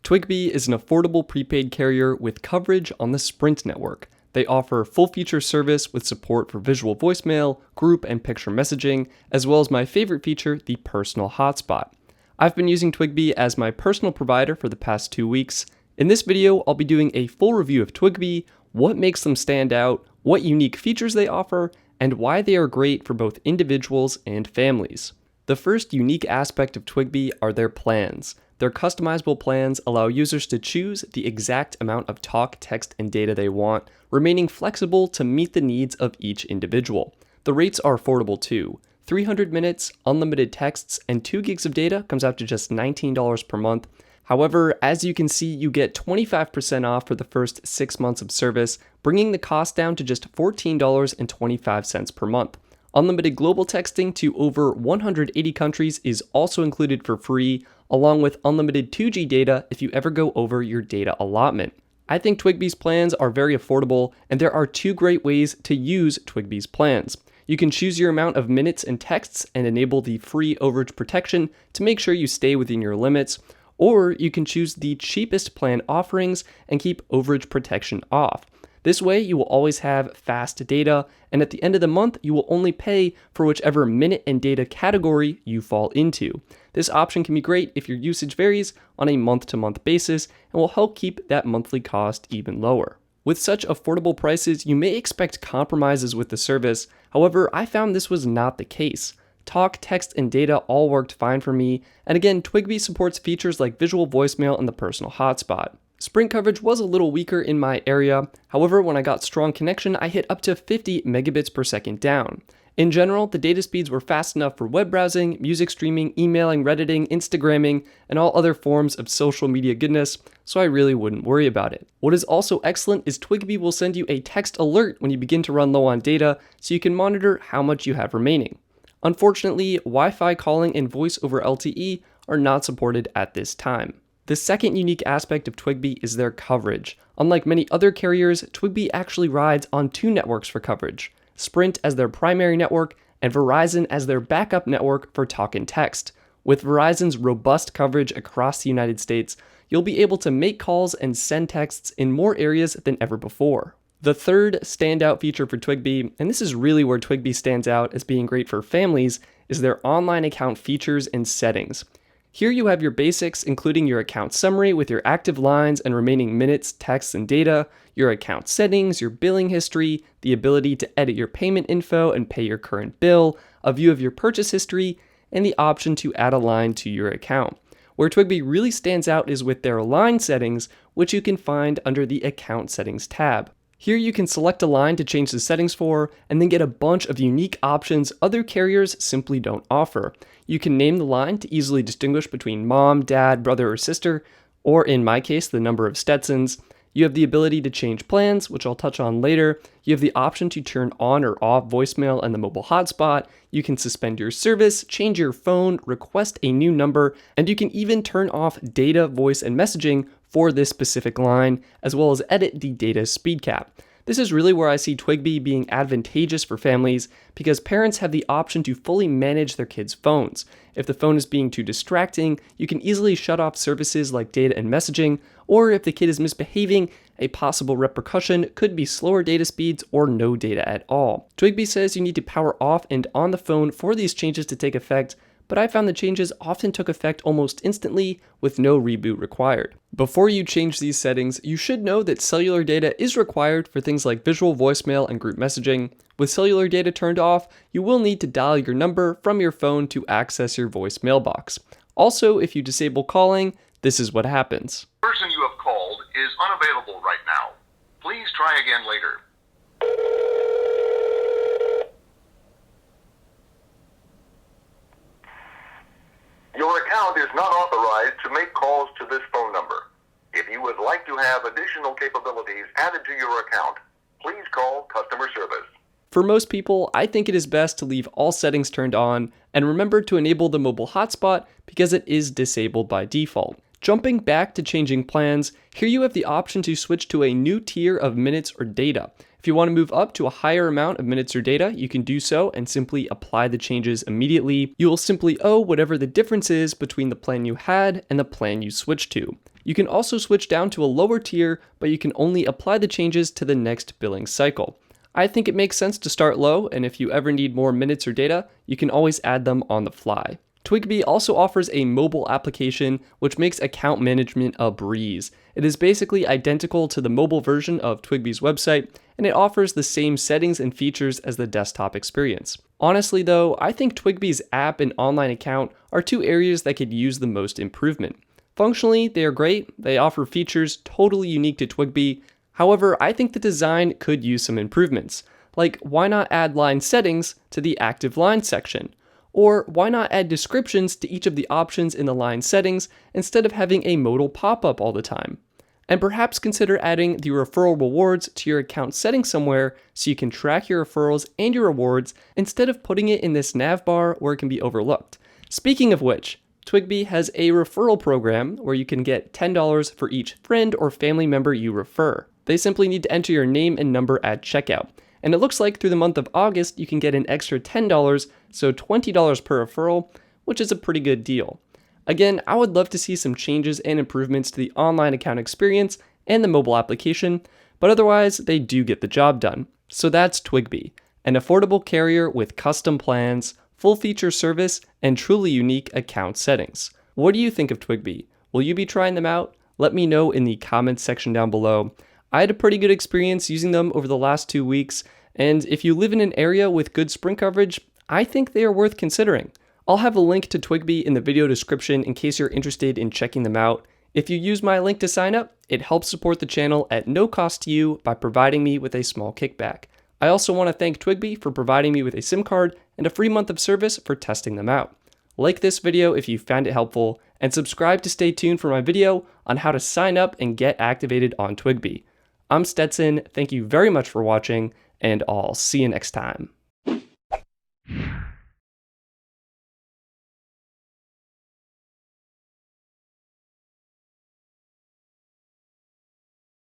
Twigby is an affordable prepaid carrier with coverage on the Sprint network. They offer full-feature service with support for visual voicemail, group and picture messaging, as well as my favorite feature, the personal hotspot. I've been using Twigby as my personal provider for the past 2 weeks. In this video, I'll be doing a full review of Twigby, what makes them stand out, what unique features they offer, and why they are great for both individuals and families. The first unique aspect of Twigby are their plans. Their customizable plans allow users to choose the exact amount of talk, text, and data they want, remaining flexible to meet the needs of each individual. The rates are affordable too. 300 minutes, unlimited texts, and 2 gigs of data comes out to just $19 per month. However, as you can see, you get 25% off for the first 6 months of service, bringing the cost down to just $14.25 per month. Unlimited global texting to over 180 countries is also included for free, along with unlimited 2G data if you ever go over your data allotment. I think Twigby's plans are very affordable, and there are 2 great ways to use Twigby's plans. You can choose your amount of minutes and texts and enable the free overage protection to make sure you stay within your limits, or you can choose the cheapest plan offerings and keep overage protection off. This way, you will always have fast data, and at the end of the month, you will only pay for whichever minute and data category you fall into. This option can be great if your usage varies on a month-to-month basis and will help keep that monthly cost even lower. With such affordable prices, you may expect compromises with the service. However, I found this was not the case. Talk, text, and data all worked fine for me, and again, Twigby supports features like visual voicemail and the personal hotspot. Sprint coverage was a little weaker in my area. However, when I got strong connection, I hit up to 50 megabits per second down. In general, the data speeds were fast enough for web browsing, music streaming, emailing, Redditing, Instagramming, and all other forms of social media goodness, so I really wouldn't worry about it. What is also excellent is Twigby will send you a text alert when you begin to run low on data, so you can monitor how much you have remaining. Unfortunately, Wi-Fi calling and voice over LTE are not supported at this time. The second unique aspect of Twigby is their coverage. Unlike many other carriers, Twigby actually rides on 2 networks for coverage: Sprint as their primary network and Verizon as their backup network for talk and text. With Verizon's robust coverage across the United States, you'll be able to make calls and send texts in more areas than ever before. The third standout feature for Twigby, and this is really where Twigby stands out as being great for families, is their online account features and settings. Here you have your basics, including your account summary with your active lines and remaining minutes, texts, and data, your account settings, your billing history, the ability to edit your payment info and pay your current bill, a view of your purchase history, and the option to add a line to your account. Where Twigby really stands out is with their line settings, which you can find under the Account Settings tab. Here you can select a line to change the settings for, and then get a bunch of unique options other carriers simply don't offer. You can name the line to easily distinguish between mom, dad, brother, or sister, or in my case, the number of Stetsons. You have the ability to change plans, which I'll touch on later. You have the option to turn on or off voicemail and the mobile hotspot. You can suspend your service, change your phone, request a new number, and you can even turn off data, voice, and messaging for this specific line, as well as edit the data speed cap. This is really where I see Twigby being advantageous for families because parents have the option to fully manage their kids' phones. If the phone is being too distracting, you can easily shut off services like data and messaging, or if the kid is misbehaving, a possible repercussion could be slower data speeds or no data at all. Twigby says you need to power off and on the phone for these changes to take effect, but I found the changes often took effect almost instantly with no reboot required. Before you change these settings, you should know that cellular data is required for things like visual voicemail and group messaging. With cellular data turned off, you will need to dial your number from your phone to access your voice mailbox. Also, if you disable calling, this is what happens. The person you have called is unavailable right now. Please try again later. Your account is not authorized to make calls to this phone number. If you would like to have additional capabilities added to your account, please call customer service. For most people, I think it is best to leave all settings turned on and remember to enable the mobile hotspot because it is disabled by default. Jumping back to changing plans, here you have the option to switch to a new tier of minutes or data. If you want to move up to a higher amount of minutes or data, you can do so and simply apply the changes immediately. You will simply owe whatever the difference is between the plan you had and the plan you switched to. You can also switch down to a lower tier, but you can only apply the changes to the next billing cycle. I think it makes sense to start low, and if you ever need more minutes or data, you can always add them on the fly. Twigby also offers a mobile application which makes account management a breeze. It is basically identical to the mobile version of Twigby's website, and it offers the same settings and features as the desktop experience. Honestly though, I think Twigby's app and online account are two areas that could use the most improvement. Functionally, they are great, they offer features totally unique to Twigby. However, I think the design could use some improvements. Like, why not add line settings to the active line section? Or why not add descriptions to each of the options in the line settings instead of having a modal pop-up all the time? And perhaps consider adding the referral rewards to your account settings somewhere so you can track your referrals and your rewards instead of putting it in this nav bar where it can be overlooked. Speaking of which, Twigby has a referral program where you can get $10 for each friend or family member you refer. They simply need to enter your name and number at checkout. And it looks like through the month of August, you can get an extra $10, so $20 per referral, which is a pretty good deal. Again, I would love to see some changes and improvements to the online account experience and the mobile application, but otherwise, they do get the job done. So that's Twigby, an affordable carrier with custom plans, full feature service, and truly unique account settings. What do you think of Twigby? Will you be trying them out? Let me know in the comments section down below. I had a pretty good experience using them over the last 2 weeks, and if you live in an area with good Sprint coverage, I think they are worth considering. I'll have a link to Twigby in the video description in case you're interested in checking them out. If you use my link to sign up, it helps support the channel at no cost to you by providing me with a small kickback. I also want to thank Twigby for providing me with a SIM card and a free month of service for testing them out. Like this video if you found it helpful, and subscribe to stay tuned for my video on how to sign up and get activated on Twigby. I'm Stetson, thank you very much for watching, and I'll see you next time.